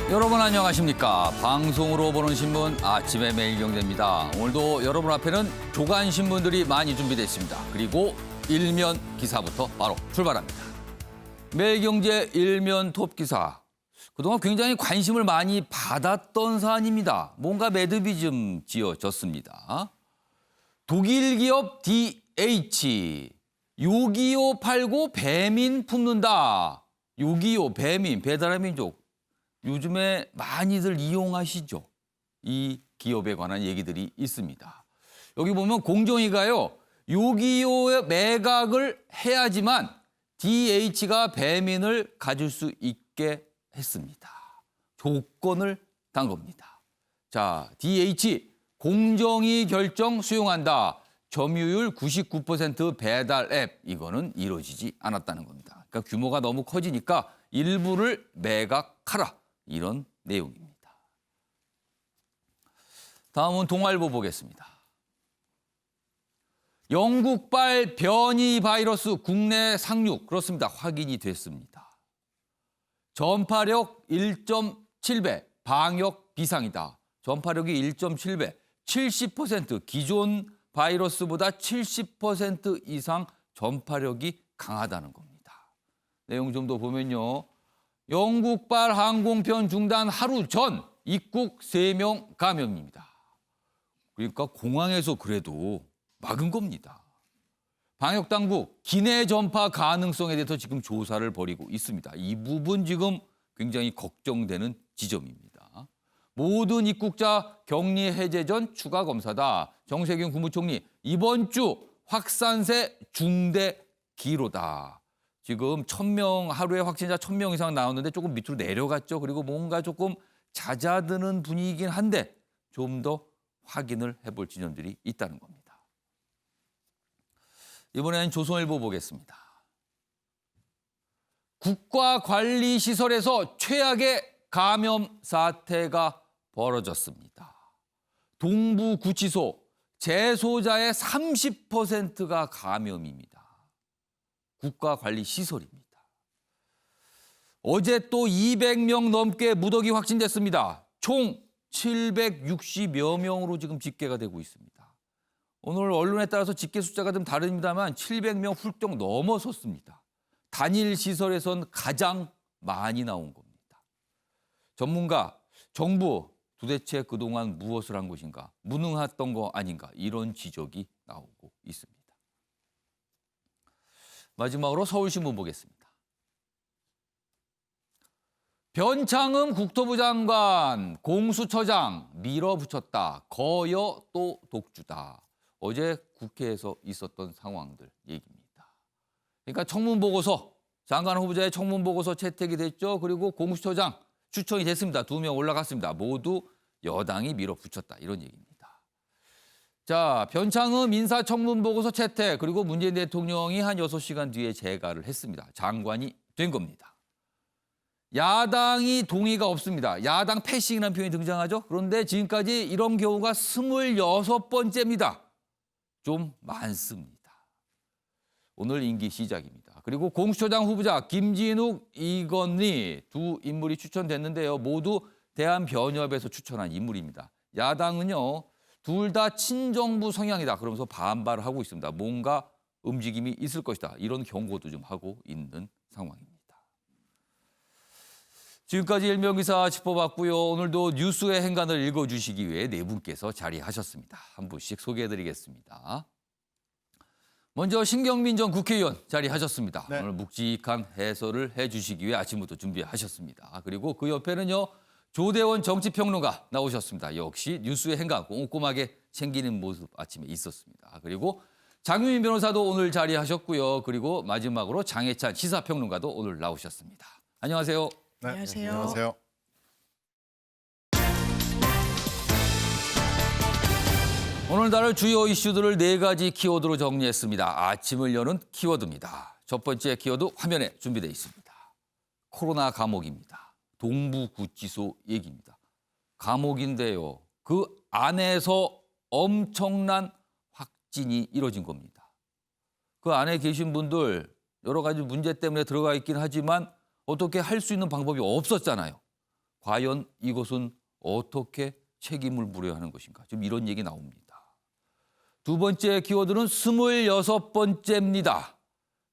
여러분 안녕하십니까. 방송으로 보는 신문 아침의 매일경제입니다. 오늘도 여러분 앞에는 조간 신문들이 많이 준비되어 있습니다. 그리고 일면 기사부터 바로 출발합니다. 매일경제 일면 톱 기사. 그동안 굉장히 관심을 많이 받았던 사안입니다. 뭔가 매듭이 좀 지어졌습니다. 독일 기업 DH. 요기요 팔고 배민 품는다. 요기요, 배민, 배달의 민족. 요즘에 많이들 이용하시죠. 이 기업에 관한 얘기들이 있습니다. 여기 보면 공정위가요. 요기요의 매각을 해야지만 DH가 배민을 가질 수 있게 했습니다. 조건을 단 겁니다. 자, DH 공정위 결정 수용한다. 점유율 99% 배달 앱. 이거는 이루어지지 않았다는 겁니다. 그러니까 규모가 너무 커지니까 일부를 매각하라. 이런 내용입니다. 다음은 동아일보 보겠습니다. 영국발 변이 바이러스 국내 상륙. 그렇습니다. 확인이 됐습니다. 전파력 1.7배, 방역 비상이다. 전파력이 1.7배, 70% 기존 바이러스보다 70% 이상 전파력이 강하다는 겁니다. 내용 좀 더 보면요. 영국발 항공편 중단 하루 전 입국 3명 감염입니다. 그러니까 공항에서 그래도 막은 겁니다. 방역당국 기내 전파 가능성에 대해서 지금 조사를 벌이고 있습니다. 이 부분 지금 굉장히 걱정되는 지점입니다. 모든 입국자 격리 해제 전 추가 검사다. 정세균 국무총리 이번 주 확산세 중대 기로다. 지금 1,000명 하루에 확진자 1,000명 이상 나오는데 조금 밑으로 내려갔죠. 그리고 뭔가 조금 잦아드는 분위기긴 한데 좀 더 확인을 해볼 지점들이 있다는 겁니다. 이번에는 조선일보 보겠습니다. 국가관리시설에서 최악의 감염 사태가 벌어졌습니다. 동부구치소 재소자의 30%가 감염입니다. 국가관리시설입니다. 어제 또 200명 넘게 무더기 확진됐습니다. 총 760여 명으로 지금 집계가 되고 있습니다. 오늘 언론에 따라서 집계 숫자가 좀 다릅니다만 700명 훌쩍 넘어섰습니다. 단일 시설에선 가장 많이 나온 겁니다. 전문가, 정부 도대체 그동안 무엇을 한 것인가, 무능했던 거 아닌가 이런 지적이 나오고 있습니다. 마지막으로 서울신문 보겠습니다. 변창흠 국토부 장관 공수처장 밀어붙였다. 거여 또 독주다. 어제 국회에서 있었던 상황들 얘기입니다. 그러니까 청문보고서, 장관 후보자의 청문보고서 채택이 됐죠. 그리고 공수처장 추천이 됐습니다. 2명 올라갔습니다. 모두 여당이 밀어붙였다. 이런 얘기입니다. 자, 변창흠 인사청문보고서 채택, 그리고 문재인 대통령이 한 6시간 뒤에 재가를 했습니다. 장관이 된 겁니다. 야당이 동의가 없습니다. 야당 패싱이라는 표현이 등장하죠. 그런데 지금까지 이런 경우가 26번째입니다. 좀 많습니다. 오늘 임기 시작입니다. 그리고 공수처장 후보자 김진욱, 이건희 두 인물이 추천됐는데요. 모두 대한변협에서 추천한 인물입니다. 야당은요. 둘 다 친정부 성향이다. 그러면서 반발을 하고 있습니다. 뭔가 움직임이 있을 것이다. 이런 경고도 좀 하고 있는 상황입니다. 지금까지 일명기사 짚어봤고요. 오늘도 뉴스의 행간을 읽어주시기 위해 네 분께서 자리하셨습니다. 한 분씩 소개해드리겠습니다. 먼저 신경민 전 국회의원 자리하셨습니다. 네. 오늘 묵직한 해설을 해주시기 위해 아침부터 준비하셨습니다. 그리고 그 옆에는요. 조대원 정치평론가 나오셨습니다. 역시 뉴스의 행간 꼼꼼하게 챙기는 모습 아침에 있었습니다. 그리고 장유민 변호사도 오늘 자리하셨고요. 그리고 마지막으로 장혜찬 시사평론가도 오늘 나오셨습니다. 안녕하세요. 네, 안녕하세요. 안녕하세요. 오늘 다룰 주요 이슈들을 4가지 키워드로 정리했습니다. 아침을 여는 키워드입니다. 첫 번째 키워드 화면에 준비되어 있습니다. 코로나 감옥입니다. 동부구치소 얘기입니다. 감옥인데요. 그 안에서 엄청난 확진이 이뤄진 겁니다. 그 안에 계신 분들 여러 가지 문제 때문에 들어가 있긴 하지만 어떻게 할 수 있는 방법이 없었잖아요. 과연 이것은 어떻게 책임을 물어야 하는 것인가? 지금 이런 얘기 나옵니다. 두 번째 키워드는 26번째입니다.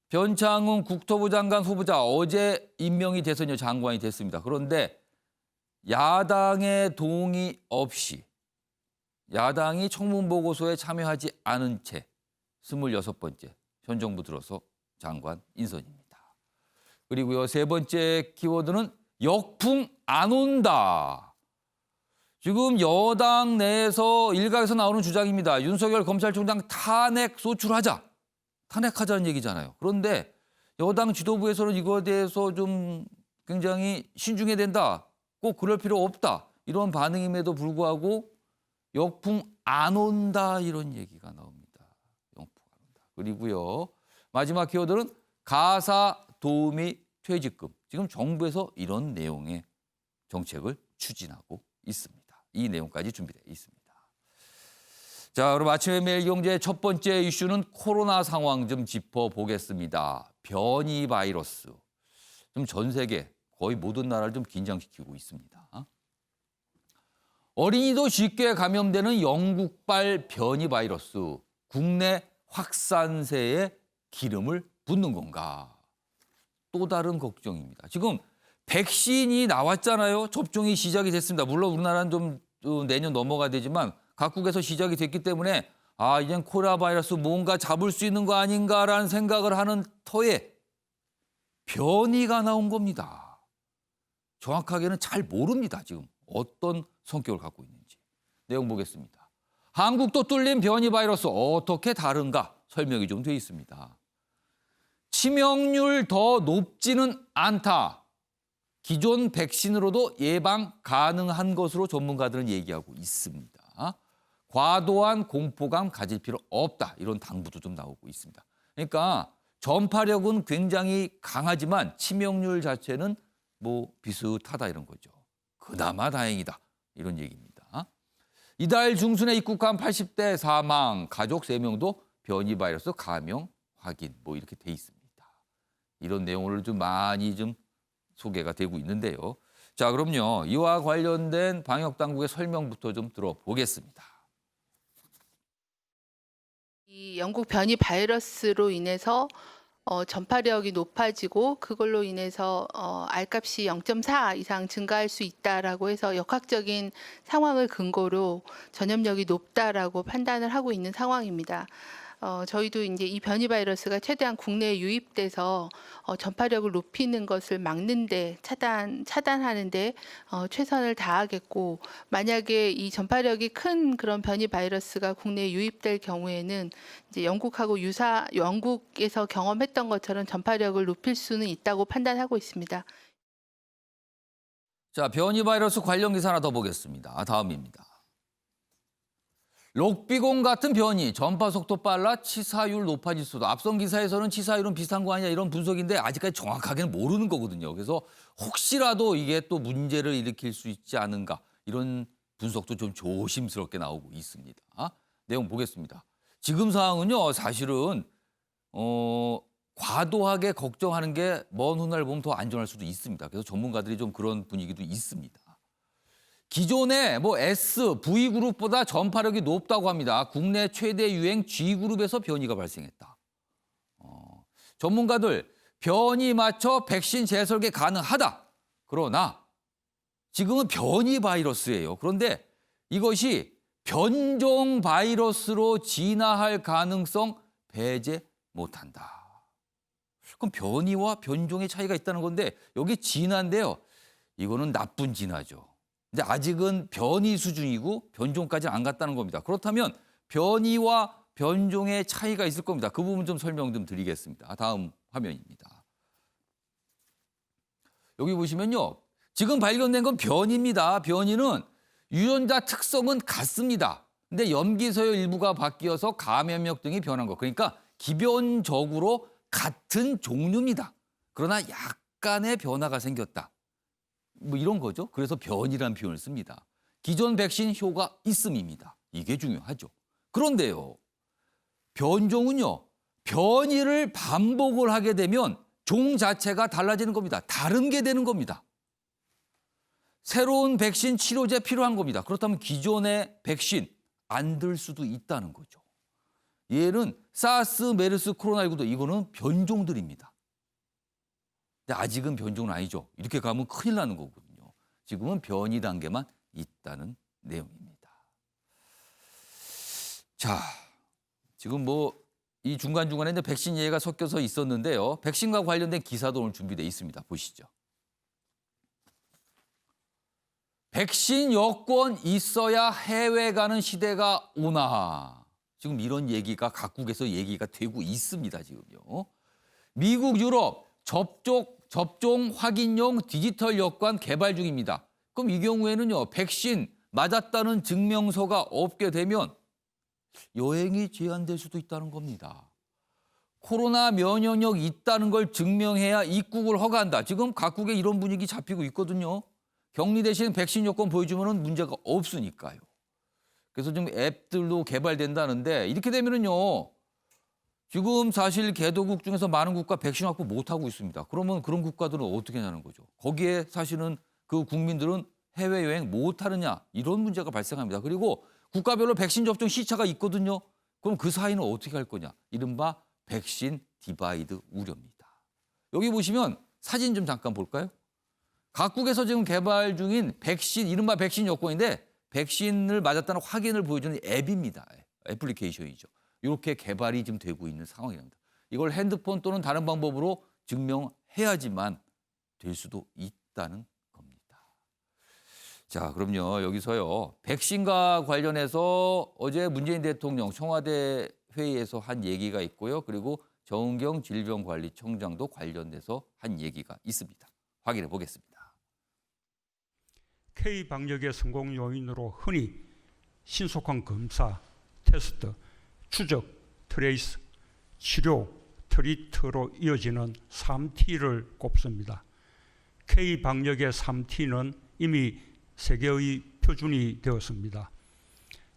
변창흠 국토부 장관 후보자 어제 임명이 돼서 장관이 됐습니다. 그런데 야당의 동의 없이 야당이 청문보고서에 참여하지 않은 채 26번째 현 정부 들어서 장관 인선입니다. 그리고요, 세 번째 키워드는 역풍 안 온다. 지금 여당 내에서 일각에서 나오는 주장입니다. 윤석열 검찰총장 탄핵 소출하자. 탄핵하자는 얘기잖아요. 그런데 여당 지도부에서는 이거에 대해서 좀 굉장히 신중해야 된다. 꼭 그럴 필요 없다. 이런 반응임에도 불구하고 역풍 안 온다 이런 얘기가 나옵니다. 역풍 안 온다. 그리고요, 마지막 키워드는 가사 도우미 퇴직금. 지금 정부에서 이런 내용의 정책을 추진하고 있습니다. 이 내용까지 준비되어 있습니다. 자, 그럼 아침의 매일경제의 첫 번째 이슈는 코로나 상황 좀 짚어보겠습니다. 변이 바이러스. 좀 전 세계 거의 모든 나라를 좀 긴장시키고 있습니다. 어린이도 쉽게 감염되는 영국발 변이 바이러스. 국내 확산세에 기름을 붓는 건가? 또 다른 걱정입니다. 지금 백신이 나왔잖아요. 접종이 시작이 됐습니다. 물론 우리나라는 좀 내년 넘어가야 되지만 각국에서 시작이 됐기 때문에 이젠 코로나 바이러스 뭔가 잡을 수 있는 거 아닌가라는 생각을 하는 터에 변이가 나온 겁니다. 정확하게는 잘 모릅니다. 지금 어떤 성격을 갖고 있는지. 내용 보겠습니다. 한국도 뚫린 변이 바이러스 어떻게 다른가 설명이 좀 돼 있습니다. 치명률 더 높지는 않다. 기존 백신으로도 예방 가능한 것으로 전문가들은 얘기하고 있습니다. 과도한 공포감 가질 필요 없다. 이런 당부도 좀 나오고 있습니다. 그러니까 전파력은 굉장히 강하지만 치명률 자체는 뭐 비슷하다 이런 거죠. 그나마 다행이다. 이런 얘기입니다. 이달 중순에 입국한 80대 사망, 가족 3명도 변이 바이러스 감염 확인 뭐 이렇게 돼 있습니다. 이런 내용을 좀 많이 좀 소개가 되고 있는데요. 자, 그럼요. 이와 관련된 방역 당국의 설명부터 좀 들어보겠습니다. 이 영국 변이 바이러스로 인해서 전파력이 높아지고 그걸로 인해서 R값이 0.4 이상 증가할 수 있다라고 해서 역학적인 상황을 근거로 전염력이 높다라고 판단을 하고 있는 상황입니다. 저희도 이제 이 변이 바이러스가 최대한 국내에 유입돼서 전파력을 높이는 것을 막는데 차단하는데 최선을 다하겠고, 만약에 이 전파력이 큰 그런 변이 바이러스가 국내에 유입될 경우에는 이제 영국에서 경험했던 것처럼 전파력을 높일 수는 있다고 판단하고 있습니다. 자, 변이 바이러스 관련 기사 하나 더 보겠습니다. 다음입니다. 록비공 같은 변이, 전파 속도 빨라 치사율 높아질 수도. 앞선 기사에서는 치사율은 비슷한 거 아니냐 이런 분석인데 아직까지 정확하게는 모르는 거거든요. 그래서 혹시라도 이게 또 문제를 일으킬 수 있지 않은가 이런 분석도 좀 조심스럽게 나오고 있습니다. 내용 보겠습니다. 지금 상황은요, 사실은 과도하게 걱정하는 게 먼 훗날 보면 더 안전할 수도 있습니다. 그래서 전문가들이 좀 그런 분위기도 있습니다. 기존의 S, V그룹보다 전파력이 높다고 합니다. 국내 최대 유행 G그룹에서 변이가 발생했다. 전문가들, 변이 맞춰 백신 재설계 가능하다. 그러나 지금은 변이 바이러스예요. 그런데 이것이 변종 바이러스로 진화할 가능성 배제 못한다. 그럼 변이와 변종의 차이가 있다는 건데 여기 진화인데요. 이거는 나쁜 진화죠. 근데 아직은 변이 수준이고 변종까지는 안 갔다는 겁니다. 그렇다면 변이와 변종의 차이가 있을 겁니다. 그 부분 좀 설명 좀 드리겠습니다. 다음 화면입니다. 여기 보시면요. 지금 발견된 건 변이입니다. 변이는 유전자 특성은 같습니다. 근데 염기서열 일부가 바뀌어서 감염력 등이 변한 거. 그러니까 기본적으로 같은 종류입니다. 그러나 약간의 변화가 생겼다. 뭐 이런 거죠. 그래서 변이라는 표현을 씁니다. 기존 백신 효과 있음입니다. 이게 중요하죠. 그런데요. 변종은요. 변이를 반복을 하게 되면 종 자체가 달라지는 겁니다. 다른 게 되는 겁니다. 새로운 백신 치료제 필요한 겁니다. 그렇다면 기존의 백신 안 들 수도 있다는 거죠. 얘는 사스, 메르스, 코로나19도 이거는 변종들입니다. 근데 아직은 변종은 아니죠. 이렇게 가면 큰일 나는 거거든요. 지금은 변이 단계만 있다는 내용입니다. 자, 지금 뭐 이 중간중간에 이제 백신 얘기가 섞여서 있었는데요. 백신과 관련된 기사도 오늘 준비되어 있습니다. 보시죠. 백신 여권 있어야 해외 가는 시대가 오나. 지금 이런 얘기가 각국에서 얘기가 되고 있습니다. 지금요. 미국, 유럽 접종 확인용 디지털 여권 개발 중입니다. 그럼 이 경우에는요. 백신 맞았다는 증명서가 없게 되면 여행이 제한될 수도 있다는 겁니다. 코로나 면역력 있다는 걸 증명해야 입국을 허가한다. 지금 각국에 이런 분위기 잡히고 있거든요. 격리 대신 백신 여권 보여주면 문제가 없으니까요. 그래서 좀 앱들도 개발된다는데 이렇게 되면은요. 지금 사실 개도국 중에서 많은 국가 백신 확보 못하고 있습니다. 그러면 그런 국가들은 어떻게 하냐는 거죠. 거기에 사실은 그 국민들은 해외여행 못하느냐 이런 문제가 발생합니다. 그리고 국가별로 백신 접종 시차가 있거든요. 그럼 그 사이는 어떻게 할 거냐. 이른바 백신 디바이드 우려입니다. 여기 보시면 사진 좀 잠깐 볼까요? 각국에서 지금 개발 중인 백신, 이른바 백신 여권인데 백신을 맞았다는 확인을 보여주는 앱입니다. 애플리케이션이죠. 이렇게 개발이 지금 되고 있는 상황입니다. 이걸 핸드폰 또는 다른 방법으로 증명해야지만 될 수도 있다는 겁니다. 자, 그럼요. 여기서요. 백신과 관련해서 어제 문재인 대통령 청와대 회의에서 한 얘기가 있고요. 그리고 정은경 질병관리청장도 관련돼서 한 얘기가 있습니다. 확인해 보겠습니다. K-방역의 성공 요인으로 흔히 신속한 검사, 테스트, 추적, 트레이스, 치료, 트리트로 이어지는 3T를 꼽습니다. K-방역의 3T는 이미 세계의 표준이 되었습니다.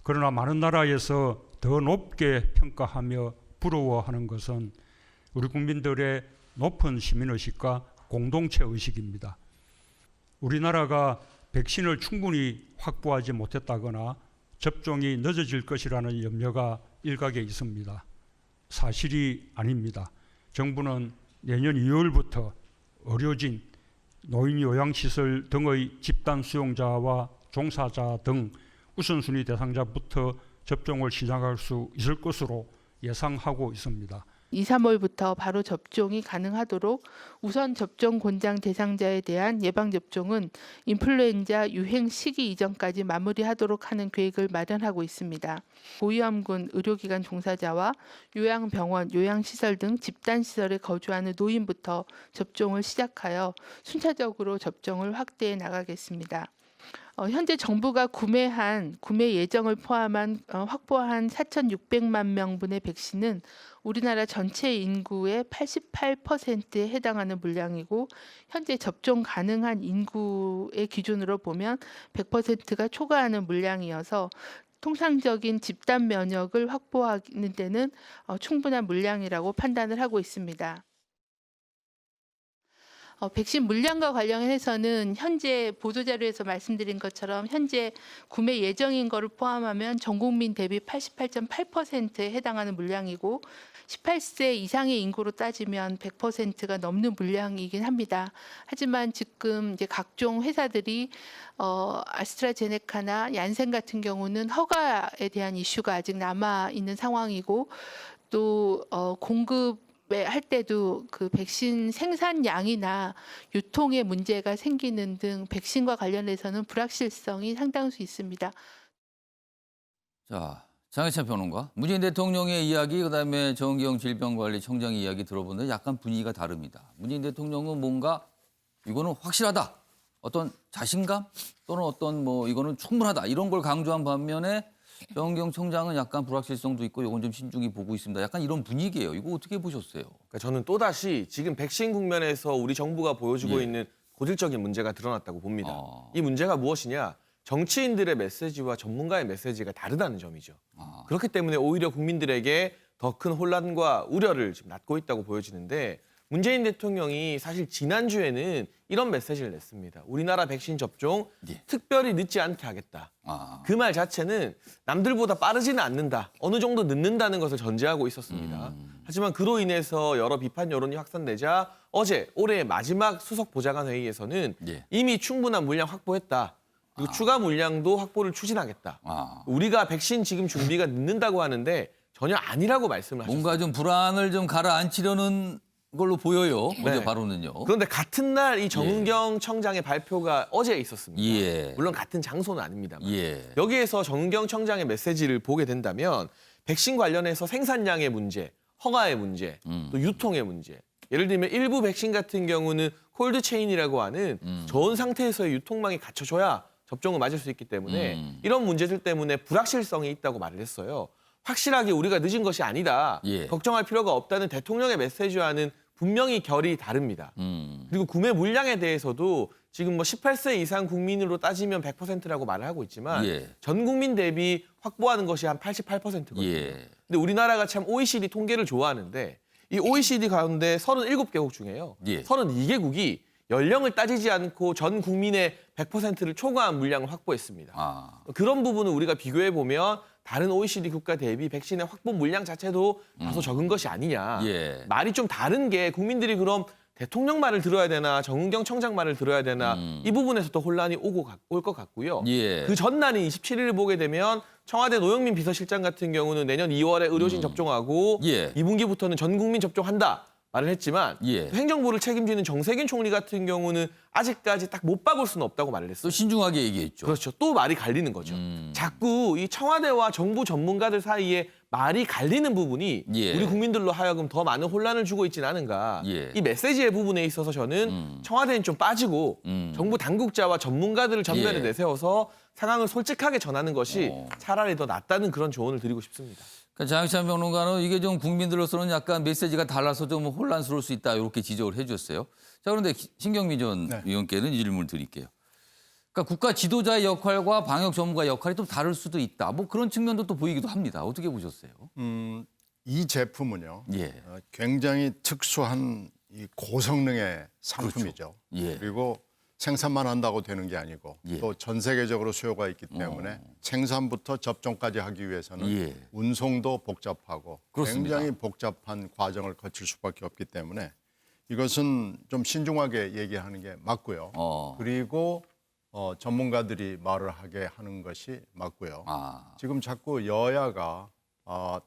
그러나 많은 나라에서 더 높게 평가하며 부러워하는 것은 우리 국민들의 높은 시민의식과 공동체의식입니다. 우리나라가 백신을 충분히 확보하지 못했다거나 접종이 늦어질 것이라는 염려가 일각에 있습니다. 사실이 아닙니다. 정부는 내년 2월부터 의료진, 노인 요양시설 등의 집단 수용자와 종사자 등 우선순위 대상자부터 접종을 시작할 수 있을 것으로 예상하고 있습니다. 2, 3월부터 바로 접종이 가능하도록 우선 접종 권장 대상자에 대한 예방접종은 인플루엔자 유행 시기 이전까지 마무리하도록 하는 계획을 마련하고 있습니다. 고위험군 의료기관 종사자와 요양병원, 요양시설 등 집단시설에 거주하는 노인부터 접종을 시작하여 순차적으로 접종을 확대해 나가겠습니다. 현재 정부가 구매 예정을 포함한 확보한 4,600만 명분의 백신은 우리나라 전체 인구의 88%에 해당하는 물량이고 현재 접종 가능한 인구의 기준으로 보면 100%가 초과하는 물량이어서 통상적인 집단 면역을 확보하는 데는 충분한 물량이라고 판단을 하고 있습니다. 백신 물량과 관련해서는 현재 보도자료에서 말씀드린 것처럼 현재 구매 예정인 것을 포함하면 전 국민 대비 88.8%에 해당하는 물량이고 18세 이상의 인구로 따지면 100%가 넘는 물량이긴 합니다. 하지만 지금 이제 각종 회사들이 아스트라제네카나 얀센 같은 경우는 허가에 대한 이슈가 아직 남아 있는 상황이고 또 공급할 때도 그 백신 생산량이나 유통에 문제가 생기는 등 백신과 관련해서는 불확실성이 상당수 있습니다. 자, 장혜찬 평론가, 문재인 대통령의 이야기, 그다음에 정은경 질병관리청장의 이야기 들어보는데 약간 분위기가 다릅니다. 문재인 대통령은 뭔가 이거는 확실하다, 어떤 자신감 또는 어떤 뭐 이거는 충분하다 이런 걸 강조한 반면에 정은경 청장은 약간 불확실성도 있고 이건 좀 신중히 보고 있습니다. 약간 이런 분위기예요. 이거 어떻게 보셨어요? 그러니까 저는 또다시 지금 백신 국면에서 우리 정부가 보여주고 예. 있는 고질적인 문제가 드러났다고 봅니다. 아. 이 문제가 무엇이냐? 정치인들의 메시지와 전문가의 메시지가 다르다는 점이죠. 아. 그렇기 때문에 오히려 국민들에게 더 큰 혼란과 우려를 지금 낳고 있다고 보여지는데 문재인 대통령이 사실 지난주에는 이런 메시지를 냈습니다. 우리나라 백신 접종 예. 특별히 늦지 않게 하겠다. 아, 그 말 자체는 남들보다 빠르지는 않는다. 어느 정도 늦는다는 것을 전제하고 있었습니다. 하지만 그로 인해서 여러 비판 여론이 확산되자 어제 올해의 마지막 수석 보좌관 회의에서는 예. 이미 충분한 물량 확보했다. 그리고 추가 물량도 확보를 추진하겠다. 아. 우리가 백신 지금 준비가 늦는다고 하는데 전혀 아니라고 말씀을 하셨습니다. 뭔가 좀 불안을 좀 가라앉히려는 걸로 보여요. 어제 네. 바로는요. 그런데 같은 날 이 정은경 청장의 발표가 어제 있었습니다. 예. 물론 같은 장소는 아닙니다만. 예. 여기에서 정은경 청장의 메시지를 보게 된다면 백신 관련해서 생산량의 문제, 허가의 문제, 또 유통의 문제. 예를 들면 일부 백신 같은 경우는 콜드체인이라고 하는 저온 상태에서의 유통망이 갖춰져야 접종을 맞을 수 있기 때문에 이런 문제들 때문에 불확실성이 있다고 말을 했어요. 확실하게 우리가 늦은 것이 아니다. 예. 걱정할 필요가 없다는 대통령의 메시지와는 분명히 결이 다릅니다. 그리고 구매 물량에 대해서도 지금 뭐 18세 이상 국민으로 따지면 100%라고 말을 하고 있지만 예. 전 국민 대비 확보하는 것이 한 88%거든요. 예. 근데 우리나라가 참 OECD 통계를 좋아하는데 이 OECD 가운데 37개국 중에요. 예. 32개국이 연령을 따지지 않고 전 국민의 100%를 초과한 물량을 확보했습니다. 아. 그런 부분을 우리가 비교해 보면 다른 OECD 국가 대비 백신의 확보 물량 자체도 다소 적은 것이 아니냐. 예. 말이 좀 다른 게 국민들이 그럼 대통령 말을 들어야 되나 정은경 청장 말을 들어야 되나 이 부분에서 또 혼란이 올 것 같고요. 예. 그 전날인 27일을 보게 되면 청와대 노영민 비서실장 같은 경우는 내년 2월에 의료진 접종하고 예. 2분기부터는 전 국민 접종한다. 말을 했지만 예. 또 행정부를 책임지는 정세균 총리 같은 경우는 아직까지 딱 못 박을 수는 없다고 말을 했어요. 또 신중하게 얘기했죠. 그렇죠. 또 말이 갈리는 거죠. 자꾸 이 청와대와 정부 전문가들 사이에 말이 갈리는 부분이 예. 우리 국민들로 하여금 더 많은 혼란을 주고 있지는 않은가. 예. 이 메시지의 부분에 있어서 저는 청와대는 좀 빠지고 정부 당국자와 전문가들을 전면에 예. 내세워서 상황을 솔직하게 전하는 것이 어. 차라리 더 낫다는 그런 조언을 드리고 싶습니다. 그러니까 장희찬 평론가는 이게 좀 국민들로서는 약간 메시지가 달라서 좀 혼란스러울 수 있다 이렇게 지적을 해주셨어요. 자 그런데 신경민 전 네. 의원께는 이 질문을 드릴게요. 그러니까 국가 지도자의 역할과 방역 전문가의 역할이 좀 다를 수도 있다. 뭐 그런 측면도 또 보이기도 합니다. 어떻게 보셨어요? 이 제품은요. 예. 굉장히 특수한 이 고성능의 상품이죠. 예. 그리고 생산만 한다고 되는 게 아니고 예. 또 전 세계적으로 수요가 있기 때문에 생산부터 접종까지 하기 위해서는 예. 운송도 복잡하고 그렇습니다. 굉장히 복잡한 과정을 거칠 수밖에 없기 때문에 이것은 좀 신중하게 얘기하는 게 맞고요. 그리고 전문가들이 말을 하게 하는 것이 맞고요. 아. 지금 자꾸 여야가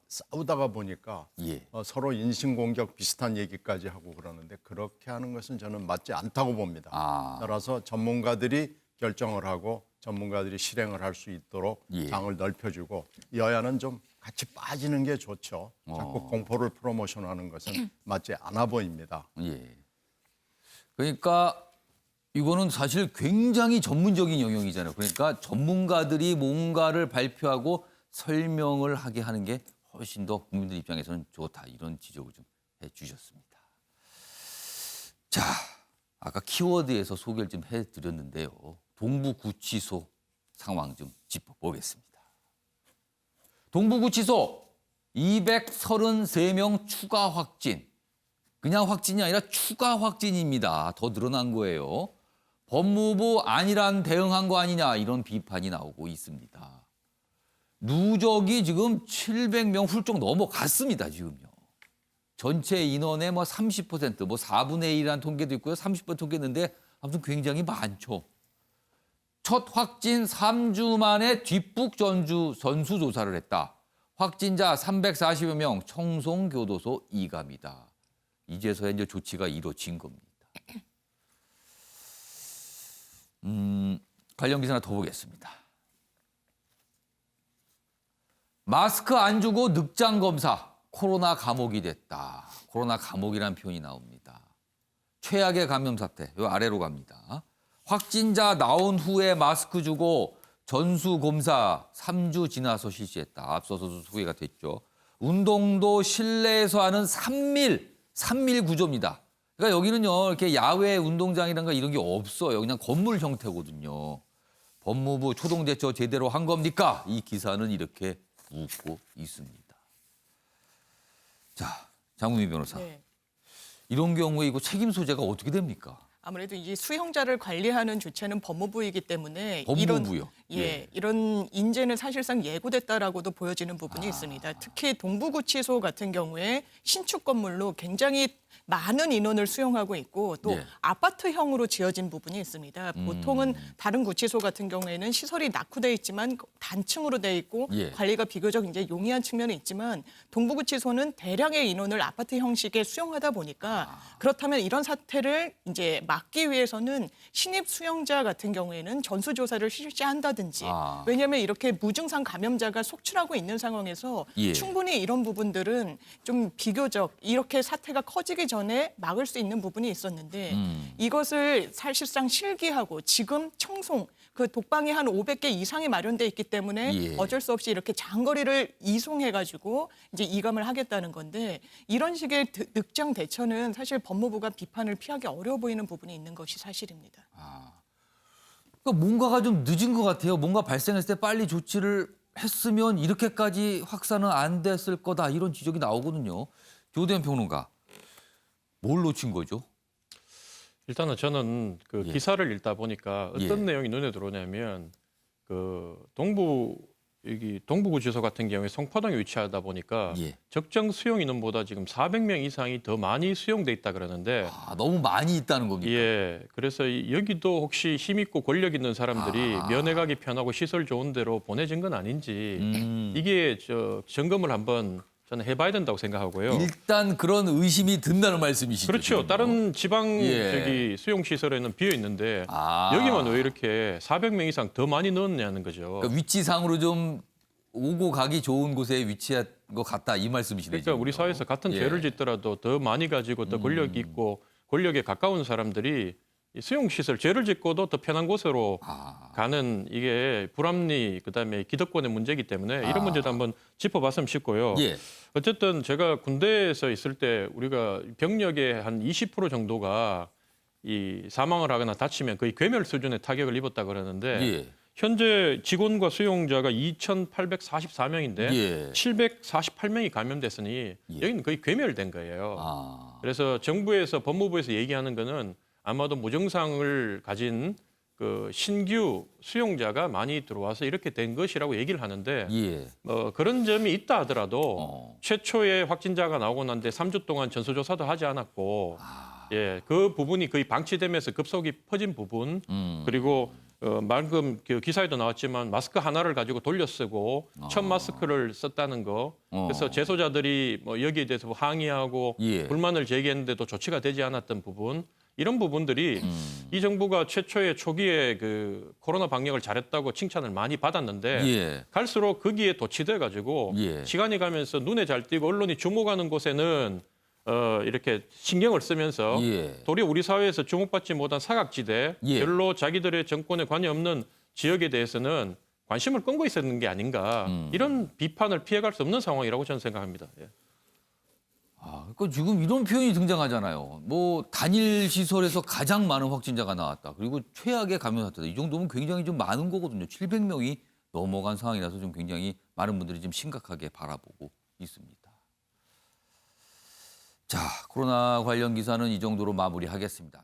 싸우다가 보니까 예. 서로 인신공격 비슷한 얘기까지 하고 그러는데 그렇게 하는 것은 저는 맞지 않다고 봅니다. 아. 따라서 전문가들이 결정을 하고 전문가들이 실행을 할 수 있도록 예. 장을 넓혀주고 여야는 좀 같이 빠지는 게 좋죠. 자꾸 공포를 프로모션하는 것은 맞지 않아 보입니다. 예. 그러니까 이거는 사실 굉장히 전문적인 영역이잖아요. 그러니까 전문가들이 뭔가를 발표하고 설명을 하게 하는 게 훨씬 더 국민들 입장에서는 좋다. 이런 지적을 좀 해주셨습니다. 자, 아까 키워드에서 소개를 좀 해드렸는데요. 동부구치소 상황 좀 짚어보겠습니다. 동부구치소 233명 추가 확진. 그냥 확진이 아니라 추가 확진입니다. 더 늘어난 거예요. 법무부 안일한 대응한 거 아니냐 이런 비판이 나오고 있습니다. 누적이 지금 700명 훌쩍 넘어갔습니다. 지금요. 전체 인원의 뭐 30%, 뭐 4분의 1이라는 통계도 있고요. 30% 통계했는데 아무튼 굉장히 많죠. 첫 확진 3주 만에 뒷북 전수 조사를 했다. 확진자 340여 명 청송교도소 이감이다. 이제서야 이제 조치가 이루어진 겁니다. 관련 기사 하나 더 보겠습니다. 마스크 안 주고 늑장 검사, 코로나 감옥이 됐다. 코로나 감옥이라는 표현이 나옵니다. 최악의 감염 사태, 요 아래로 갑니다. 확진자 나온 후에 마스크 주고 전수 검사 3주 지나서 실시했다. 앞서서도 소개가 됐죠. 운동도 실내에서 하는 3밀 구조입니다. 그러니까 여기는요, 이렇게 야외 운동장이란가 이런 게 없어요. 그냥 건물 형태거든요. 법무부 초동대처 제대로 한 겁니까? 이 기사는 이렇게 묻고 있습니다. 자, 장우미 변호사. 네. 이런 경우에 이거 책임 소재가 어떻게 됩니까? 아무래도 이 수용자를 관리하는 주체는 법무부이기 때문에 법무부요? 이런 인재는 사실상 예고됐다라고도 보여지는 부분이 있습니다. 특히 동부구치소 같은 경우에 신축 건물로 굉장히 많은 인원을 수용하고 있고 또 예. 아파트형으로 지어진 부분이 있습니다. 보통은 다른 구치소 같은 경우에는 시설이 낙후돼 있지만 단층으로 돼 있고 예. 관리가 비교적 이제 용이한 측면이 있지만 동부구치소는 대량의 인원을 아파트 형식에 수용하다 보니까 그렇다면 이런 사태를 이제 막기 위해서는 신입 수용자 같은 경우에는 전수조사를 실시한다든지 왜냐하면 이렇게 무증상 감염자가 속출하고 있는 상황에서 예. 충분히 이런 부분들은 좀 비교적 이렇게 사태가 커지기 전에 막을 수 있는 부분이 있었는데 이것을 사실상 실기하고 지금 청송 그 독방이 한 500개 이상이 마련돼 있기 때문에 예. 어쩔 수 없이 이렇게 장거리를 이송해가지고 이제 이감을 하겠다는 건데 이런 식의 늑장 대처는 사실 법무부가 비판을 피하기 어려워 보이는 부분이 있는 것이 사실입니다. 그러니까 뭔가가 좀 늦은 것 같아요. 뭔가 발생했을 때 빨리 조치를 했으면 이렇게까지 확산은 안 됐을 거다 이런 지적이 나오거든요. 조대현 평론가, 뭘 놓친 거죠? 일단은 저는 그 예. 기사를 읽다 보니까 어떤 예. 내용이 눈에 들어오냐면 그 동부구치소 같은 경우에 송파동에 위치하다 보니까 예. 적정 수용 인원보다 지금 400명 이상이 더 많이 수용돼 있다 그러는데 너무 많이 있다는 겁니까? 예, 그래서 여기도 혹시 힘 있고 권력 있는 사람들이 면회가기 편하고 시설 좋은 데로 보내진 건 아닌지 이게 점검을 한번 저는 해봐야 된다고 생각하고요. 일단 그런 의심이 든다는 말씀이시죠? 그렇죠. 지금요? 다른 지방 예. 수용 시설에는 비어 있는데 여기만 왜 이렇게 400명 이상 더 많이 넣었냐는 거죠. 그러니까 위치상으로 좀 오고 가기 좋은 곳에 위치한 것 같다 이 말씀이시네요. 그러니까 우리 지금요. 사회에서 같은 예. 죄를 짓더라도 더 많이 가지고 더 권력이 있고 권력에 가까운 사람들이 이 수용시설 죄를 짓고도 더 편한 곳으로 가는 이게 불합리 그다음에 기득권의 문제이기 때문에 이런 문제도 한번 짚어봤으면 싶고요. 예. 어쨌든 제가 군대에서 있을 때 우리가 병력의 한 20% 정도가 이 사망을 하거나 다치면 거의 괴멸 수준의 타격을 입었다 그러는데 예. 현재 직원과 수용자가 2,844명인데 예. 748명이 감염됐으니 여기는 거의 괴멸된 거예요. 그래서 정부에서 법무부에서 얘기하는 거는 아마도 무증상을 가진 그 신규 수용자가 많이 들어와서 이렇게 된 것이라고 얘기를 하는데 예. 그런 점이 있다 하더라도 최초에 확진자가 나오고 난 뒤 3주 동안 전수조사도 하지 않았고 예, 그 부분이 거의 방치되면서 급속히 퍼진 부분 그리고 방금 그 기사에도 나왔지만 마스크 하나를 가지고 돌려 쓰고 첫 마스크를 썼다는 거. 그래서 재소자들이 뭐 여기에 대해서 항의하고 예. 불만을 제기했는데도 조치가 되지 않았던 부분. 이런 부분들이 이 정부가 최초에 초기에 그 코로나 방역을 잘했다고 칭찬을 많이 받았는데 예. 갈수록 거기에 도취돼 가지고 예. 시간이 가면서 눈에 잘 띄고 언론이 주목하는 곳에는 이렇게 신경을 쓰면서 예. 도리어 우리 사회에서 주목받지 못한 사각지대, 예. 별로 자기들의 정권에 관여 없는 지역에 대해서는 관심을 끄고 있었는 게 아닌가 이런 비판을 피해갈 수 없는 상황이라고 저는 생각합니다. 예. 그러니까 지금 이런 표현이 등장하잖아요. 뭐 단일 시설에서 가장 많은 확진자가 나왔다. 그리고 최악의 감염 사태다. 이 정도면 굉장히 좀 많은 거거든요. 700명이 넘어간 상황이라서 좀 굉장히 많은 분들이 좀 심각하게 바라보고 있습니다. 자, 코로나 관련 기사는 이 정도로 마무리하겠습니다.